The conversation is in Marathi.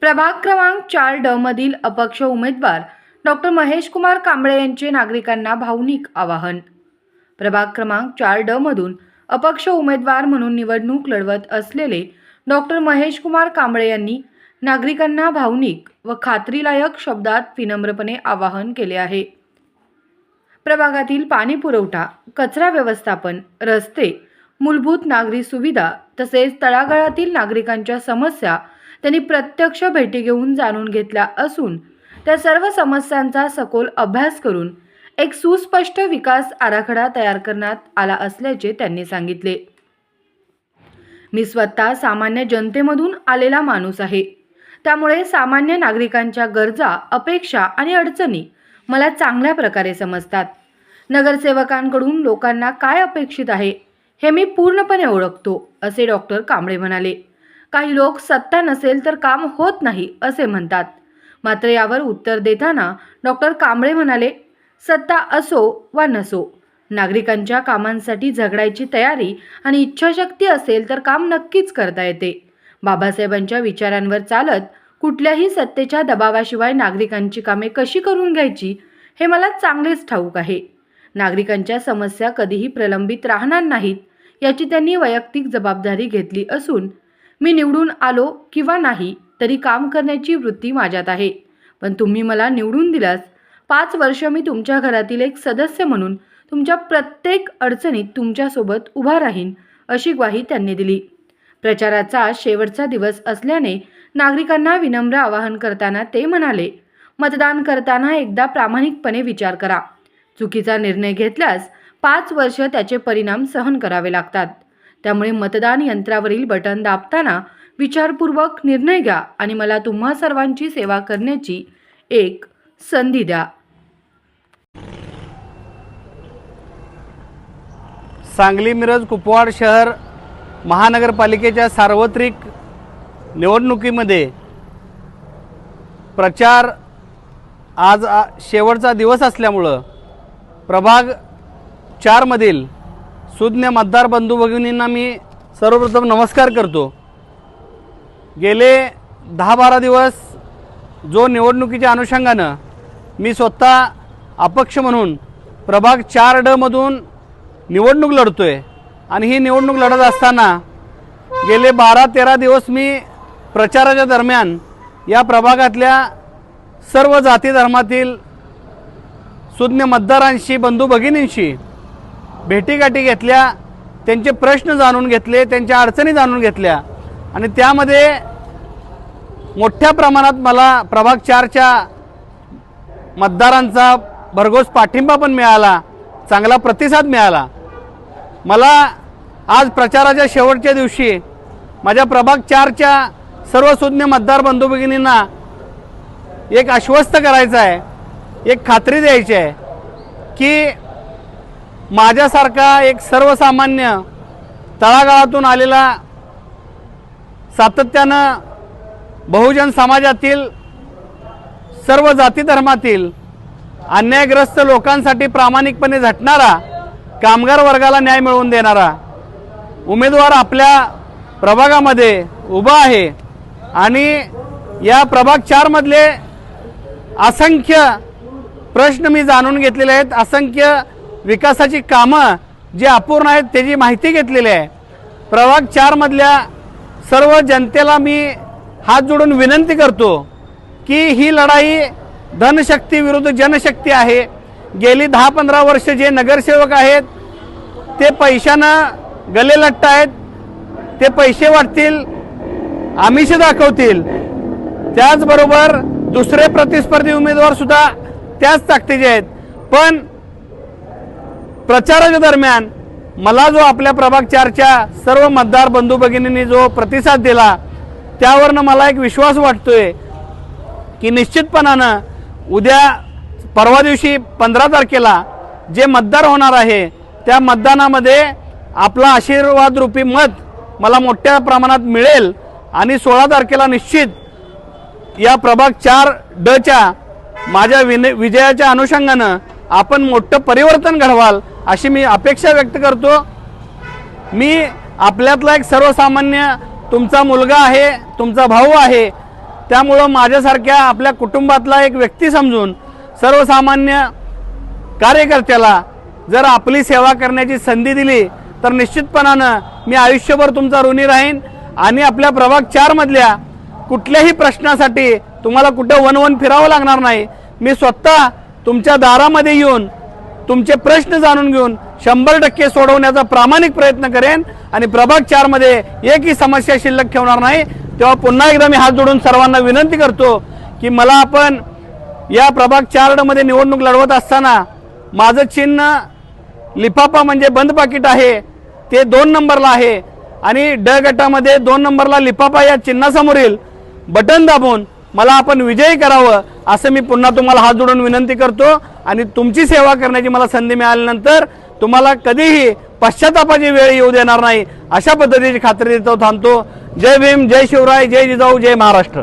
प्रभाग क्रमांक 4 मधील अपक्ष उमेदवार डॉक्टर महेश कुमार कांबळे यांचे नागरिकांना भावनिक आवाहन। प्रभाग क्रमांक 4 मधून अपक्ष उमेदवार म्हणून निवडणूक लढवत असलेले डॉक्टर महेश कुमार कांबळे यांनी नागरिकांना भावनिक व खात्रीलायक शब्दात विनम्रपणे आवाहन केले आहे। प्रभागातील पाणी पुरवठा, कचरा व्यवस्थापन, रस्ते, मूलभूत नागरी सुविधा तसेच तळागाळातील नागरिकांच्या समस्या त्यांनी प्रत्यक्ष भेटी घेऊन जाणून घेतल्या असून त्या सर्व समस्यांचा सखोल अभ्यास करून एक सुस्पष्ट विकास आराखडा तयार करण्यात आला असल्याचे त्यांनी सांगितले। मी स्वतः सामान्य जनतेमधून आलेला माणूस आहे, त्यामुळे सामान्य नागरिकांच्या गरजा, अपेक्षा आणि अडचणी मला चांगल्या प्रकारे समजतात। नगरसेवकांकडून लोकांना काय अपेक्षित आहे हे मी पूर्णपणे ओळखतो, असे डॉक्टर कांबळे म्हणाले। काही लोक सत्ता नसेल तर काम होत नाही असे म्हणतात, मात्र यावर उत्तर देताना डॉक्टर कांबळे म्हणाले, सत्ता असो वा नसो, नागरिकांच्या कामांसाठी झगडायची तयारी आणि इच्छाशक्ती असेल तर काम नक्कीच करता येते। बाबासाहेबांच्या विचारांवर चालत कुठल्याही सत्तेच्या दबावाशिवाय नागरिकांची कामे कशी करून घ्यायची हे मला चांगलेच ठाऊक आहे। नागरिकांच्या समस्या कधीही प्रलंबित राहणार नाहीत याची त्यांनी वैयक्तिक जबाबदारी घेतली असून मी निवडून आलो किंवा नाही तरी काम करण्याची वृत्ती माझ्यात आहे। पण तुम्ही मला निवडून दिल्यास 5 वर्ष मी तुमच्या घरातील एक सदस्य म्हणून तुमच्या प्रत्येक अडचणीत तुमच्यासोबत उभा राहीन, अशी ग्वाही त्यांनी दिली। प्रचाराचा शेवटचा दिवस असल्याने नागरिकांना विनम्र आवाहन करताना ते म्हणाले, मतदान करताना एकदा प्रामाणिकपणे विचार करा। चुकीचा निर्णय घेतल्यास 5 वर्ष त्याचे परिणाम सहन करावे लागतात। त्यामुळे मतदान यंत्रावरील बटन दाबताना विचारपूर्वक निर्णय घ्या आणि मला तुम्हा सर्वांची सेवा करण्याची एक संधी द्या। सांगली, मिरज, कुपवाड शहर महानगरपालिकेच्या सार्वत्रिक निवडणुकीमध्ये प्रचार आज शेवटचा दिवस असल्यामुळं प्रभाग 4 मधील सुज्ञ मतदार बंधू भगिनींना मी सर्वप्रथम नमस्कार करतो। गेले 10-12 दिवस जो निवडणुकीच्या अनुषंगानं मी स्वतः अपक्ष म्हणून प्रभाग 4 मधून निवडणूक लढतोय आणि ही निवडणूक लढत असताना गेले 12-13 दिवस मी प्रचाराच्या दरम्यान या प्रभागातल्या सर्व जाती धर्मातील सुज्ञ मतदारांशी, बंधू भगिनींशी भेटीगाठी घेतल्या, त्यांचे प्रश्न जाणून घेतले, त्यांच्या अडचणी जाणून घेतल्या आणि त्यामध्ये मोठ्या प्रमाणात मला प्रभाग 4च्या मतदारांचा भरघोस पाठिंबा पण मिळाला, चांगला प्रतिसाद मिळाला। मला आज प्रचाराच्या शेवटच्या दिवशी माझ्या प्रभाग 4च्या सर्व सुज्ञ मतदार बंधू भगिनींना एक आश्वस्त करायचं आहे, एक खात्री द्यायची आहे की माझ्यासारखा एक सर्वसामान्य तळागाळातून आलेला, सातत्यानं बहुजन समाजातील सर्व जाती धर्मातील अन्यायग्रस्त लोकांसाठी प्रामाणिकपणे झटणारा, कामगार वर्गाला न्याय मिळवून देणारा उमेदवार आपल्या प्रभागामध्ये उभा आहे आणि या प्रभाग 4 मधले असंख्य प्रश्न मी जाणून घेतलेले आहेत, असंख्य विकासाची कामं जी अपूर्ण आहेत त्याची माहिती घेतलेली आहे। प्रभाग 4 मधल्या सर्व जनतेला मी हात जोडून विनंती करतो की ही लढाई धनशक्ती विरुद्ध जनशक्ती आहे। गेली 10-15 वर्ष जे नगरसेवक आहेत ते पैशानं गलेलट्ट आहेत, ते पैसे वाटतील, आमिष दाखवतील, त्याचबरोबर दुसरे प्रतिस्पर्धी उमेदवार सुद्धा त्याच ताकदीचे आहेत। पण प्रचाराच्या दरम्यान मला जो आपल्या प्रभाग 4च्या सर्व मतदार बंधू भगिनींनी जो प्रतिसाद दिला त्यावरनं मला एक विश्वास वाटतोय की निश्चितपणानं उद्या परवा दिवशी 15 तारखेला जे मतदार होणार आहे त्या मतदानामध्ये आपला आशीर्वाद रूपी मत मला मोठ्या प्रमाणात मिळेल आणि 16 तारखेला निश्चित या प्रभाग 4च्या माझ्या विजयाच्या अनुषंगानं आपण मोठं परिवर्तन घडवाल अशी मी अपेक्षा व्यक्त करतो। मी आपल्यातला एक सर्वसामान्य तुमचा मुलगा आहे, तुमचा भाऊ आहे, त्यामुळं माझ्यासारख्या आपल्या कुटुंबातला एक व्यक्ती समजून सर्वसामान्य कार्यकर्त्याला जर आपली सेवा करण्याची संधी दिली तर निश्चितपणानं मी आयुष्यभर तुमचा ऋणी राहीन आणि आपल्या प्रभाग 4 मधल्या कुठल्याही प्रश्नासाठी तुम्हाला कुठं वन फिरावं लागणार नाही। मी स्वतः तुमच्या दारामध्ये येऊन तुमचे प्रश्न जाणून घेऊन 100% सोडवण्याचा प्रामाणिक प्रयत्न करेन आणि प्रभाग 4 मध्ये एकही समस्या शिल्लक ठेवणार नाही। तेव्हा पुन्हा एकदा मी हात जोडून सर्वांना विनंती करतो की मला आपण या प्रभाग 4 मध्ये निवडणूक लढवत असताना माझं चिन्ह लिफाफा म्हणजे बंद पाकिट आहे, ते 2 नंबरला आहे आणि ड गटामध्ये 2 नंबरला लिफाफा या चिन्हासमोरील बटन दाबून मला आपण विजयी करावं असं मी पुन्हा तुम्हाला हात जोडून विनंती करतो आणि तुमची सेवा करण्याची मला संधी मिळाल्यानंतर तुम्हाला कधीही पश्चातापाची वेळ येऊ देणार नाही अशा पद्धतीची खात्री देतो थांबतो। जय भीम, जय शिवराय, जय जिजाऊ, जय महाराष्ट्र।